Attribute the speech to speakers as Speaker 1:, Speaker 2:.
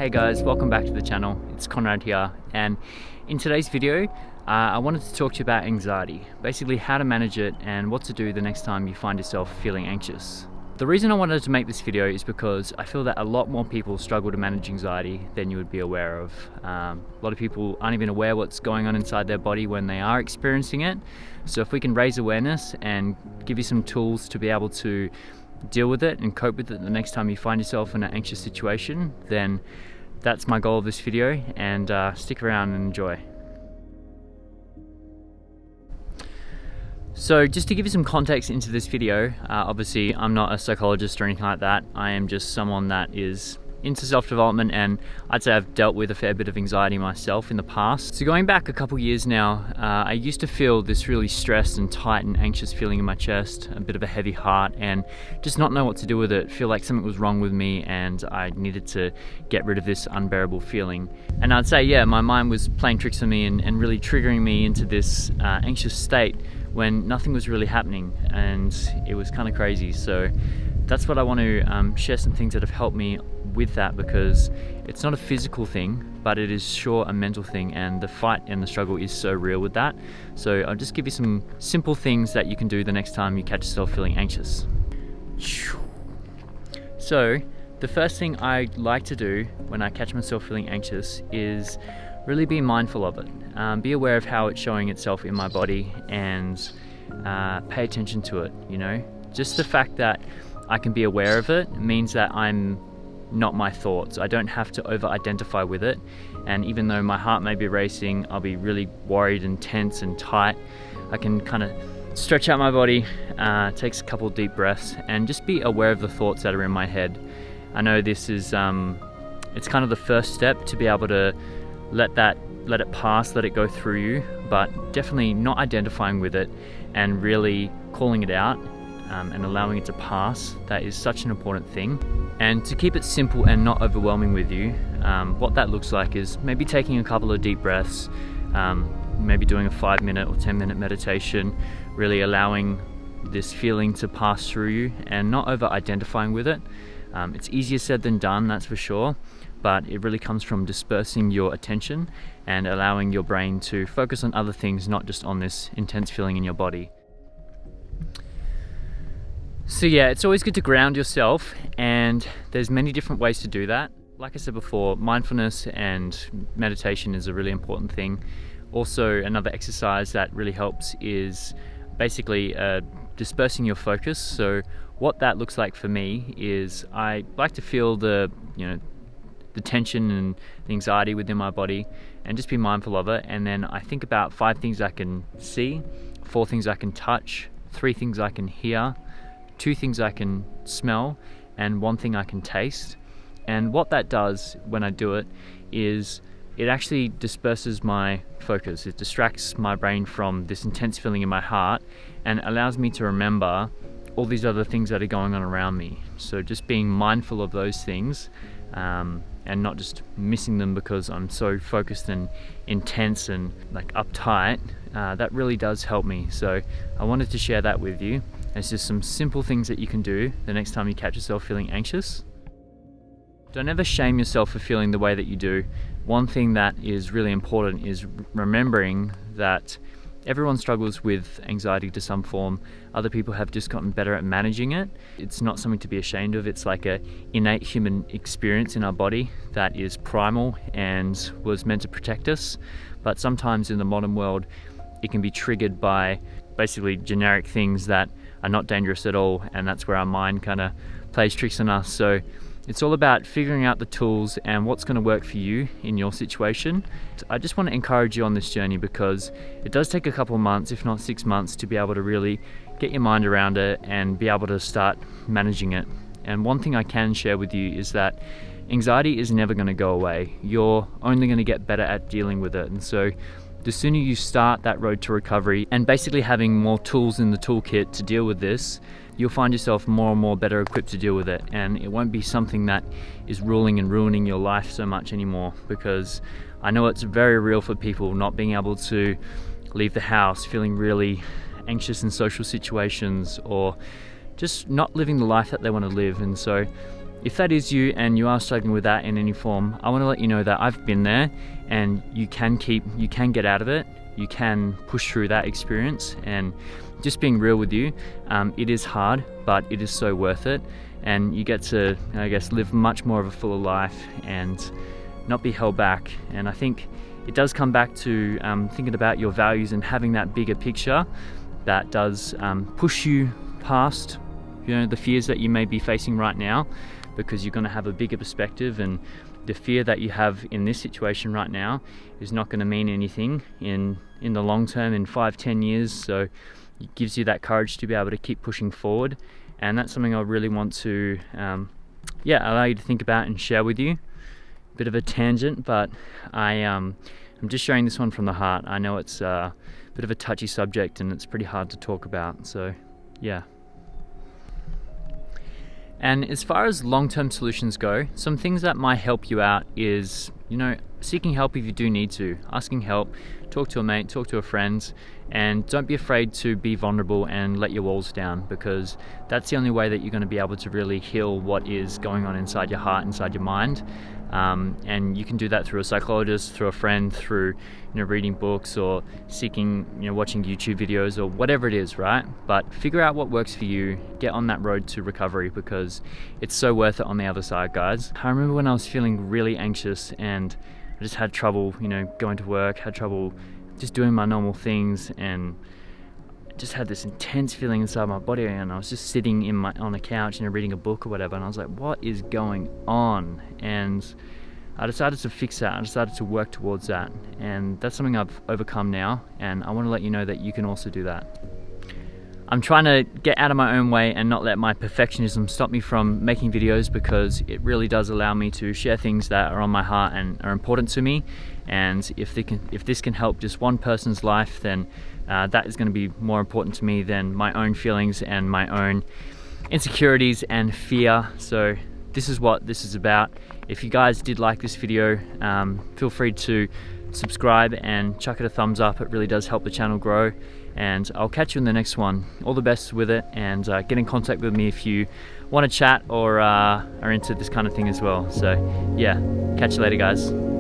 Speaker 1: Hey guys, welcome back to the channel. It's Conrad here, and in today's video I wanted to talk to you about anxiety, basically how to manage it and what to do the next time you find yourself feeling anxious. The reason I wanted to make this video is because I feel that a lot more people struggle to manage anxiety than you would be aware of. A lot of people aren't even aware what's going on inside their body when they are experiencing it. So if we can raise awareness and give you some tools to be able to deal with it and cope with it the next time you find yourself in an anxious situation, then that's my goal of this video, and stick around and enjoy. So just to give you some context into this video, obviously I'm not a psychologist or anything like that. I am just someone that is into self-development, and I'd say I've dealt with a fair bit of anxiety myself in the past. So going back a couple years now, I used to feel this really stressed and tight and anxious feeling in my chest, a bit of a heavy heart, and just not know what to do with it, feel like something was wrong with me and I needed to get rid of this unbearable feeling. And I'd say, yeah, my mind was playing tricks on me and really triggering me into this anxious state when nothing was really happening, and it was kind of crazy. So that's what I want to share, some things that have helped me with that, because it's not a physical thing, but it is sure a mental thing, and the fight and the struggle is so real with that. So I'll just give you some simple things that you can do the next time you catch yourself feeling anxious. So the first thing I like to do when I catch myself feeling anxious is really be mindful of it. Be aware of how it's showing itself in my body, and pay attention to it. You know, just the fact that I can be aware of it means that I'm not my thoughts. I don't have to over-identify with it, and even though my heart may be racing, I'll be really worried and tense and tight, I can kind of stretch out my body, take a couple deep breaths, and just be aware of the thoughts that are in my head. I know this is it's kind of the first step to be able to let it pass, let it go through you, but definitely not identifying with it and really calling it out and allowing it to pass. That is such an important thing. And to keep it simple and not overwhelming with you, what that looks like is maybe taking a couple of deep breaths, maybe doing a 5-minute or 10-minute meditation, really allowing this feeling to pass through you and not over identifying with it. It's easier said than done, that's for sure, but it really comes from dispersing your attention and allowing your brain to focus on other things, not just on this intense feeling in your body. So yeah, it's always good to ground yourself, and there's many different ways to do that. Like I said before, mindfulness and meditation is a really important thing. Also, another exercise that really helps is basically dispersing your focus. So what that looks like for me is I like to feel the tension and the anxiety within my body and just be mindful of it. And then I think about 5 things I can see, 4 things I can touch, 3 things I can hear, 2 things I can smell, and 1 thing I can taste. And what that does when I do it is it actually disperses my focus. It distracts my brain from this intense feeling in my heart and allows me to remember all these other things that are going on around me. So just being mindful of those things, and not just missing them because I'm so focused and intense and like uptight, that really does help me. So I wanted to share that with you. It's just some simple things that you can do the next time you catch yourself feeling anxious. Don't ever shame yourself for feeling the way that you do. One thing that is really important is remembering that everyone struggles with anxiety to some form. Other people have just gotten better at managing it. It's not something to be ashamed of. It's like an innate human experience in our body that is primal and was meant to protect us. But sometimes in the modern world, it can be triggered by basically generic things that are not dangerous at all, and that's where our mind kind of plays tricks on us. So it's all about figuring out the tools and what's going to work for you in your situation. I just want to encourage you on this journey, because it does take a couple of months, if not 6 months, to be able to really get your mind around it and be able to start managing it. And one thing I can share with you is that anxiety is never going to go away. You're only going to get better at dealing with it. And so the sooner you start that road to recovery and basically having more tools in the toolkit to deal with this, you'll find yourself more and more better equipped to deal with it. And it won't be something that is ruling and ruining your life so much anymore, because I know it's very real for people not being able to leave the house, feeling really anxious in social situations, or just not living the life that they want to live. And so if that is you and you are struggling with that in any form, I want to let you know that I've been there, and you can get out of it. You can push through that experience. And just being real with you, it is hard, but it is so worth it. And you get to, I guess, live much more of a fuller life and not be held back. And I think it does come back to thinking about your values and having that bigger picture that does push you past, the fears that you may be facing right now, because you're going to have a bigger perspective, and the fear that you have in this situation right now is not going to mean anything in the long term, in 5-10 years. So it gives you that courage to be able to keep pushing forward. And that's something I really want to allow you to think about and share with you. Bit of a tangent, but I'm just sharing this one from the heart. I know it's a bit of a touchy subject and it's pretty hard to talk about, so yeah. And as far as long-term solutions go, some things that might help you out is, seeking help if you do need to, asking help, talk to a mate, talk to a friend, and don't be afraid to be vulnerable and let your walls down, because that's the only way that you're going to be able to really heal what is going on inside your heart, inside your mind. And you can do that through a psychologist, through a friend, through reading books, or seeking, watching YouTube videos, or whatever it is, right? But figure out what works for you. Get on that road to recovery, because it's so worth it on the other side, guys. I remember when I was feeling really anxious and I just had trouble, going to work, had trouble just doing my normal things, and just had this intense feeling inside my body, and I was just sitting on a couch, reading a book or whatever, and I was like, what is going on? And I decided to fix that. I decided to work towards that, and that's something I've overcome now, and I want to let you know that you can also do that. I'm trying to get out of my own way and not let my perfectionism stop me from making videos, because it really does allow me to share things that are on my heart and are important to me. And if this can help just one person's life, then that is going to be more important to me than my own feelings and my own insecurities and fear. So this is what this is about. If you guys did like this video, feel free to subscribe and chuck it a thumbs up. It really does help the channel grow. And I'll catch you in the next one. All the best with it, and get in contact with me if you want to chat or are into this kind of thing as well. So yeah, catch you later, guys.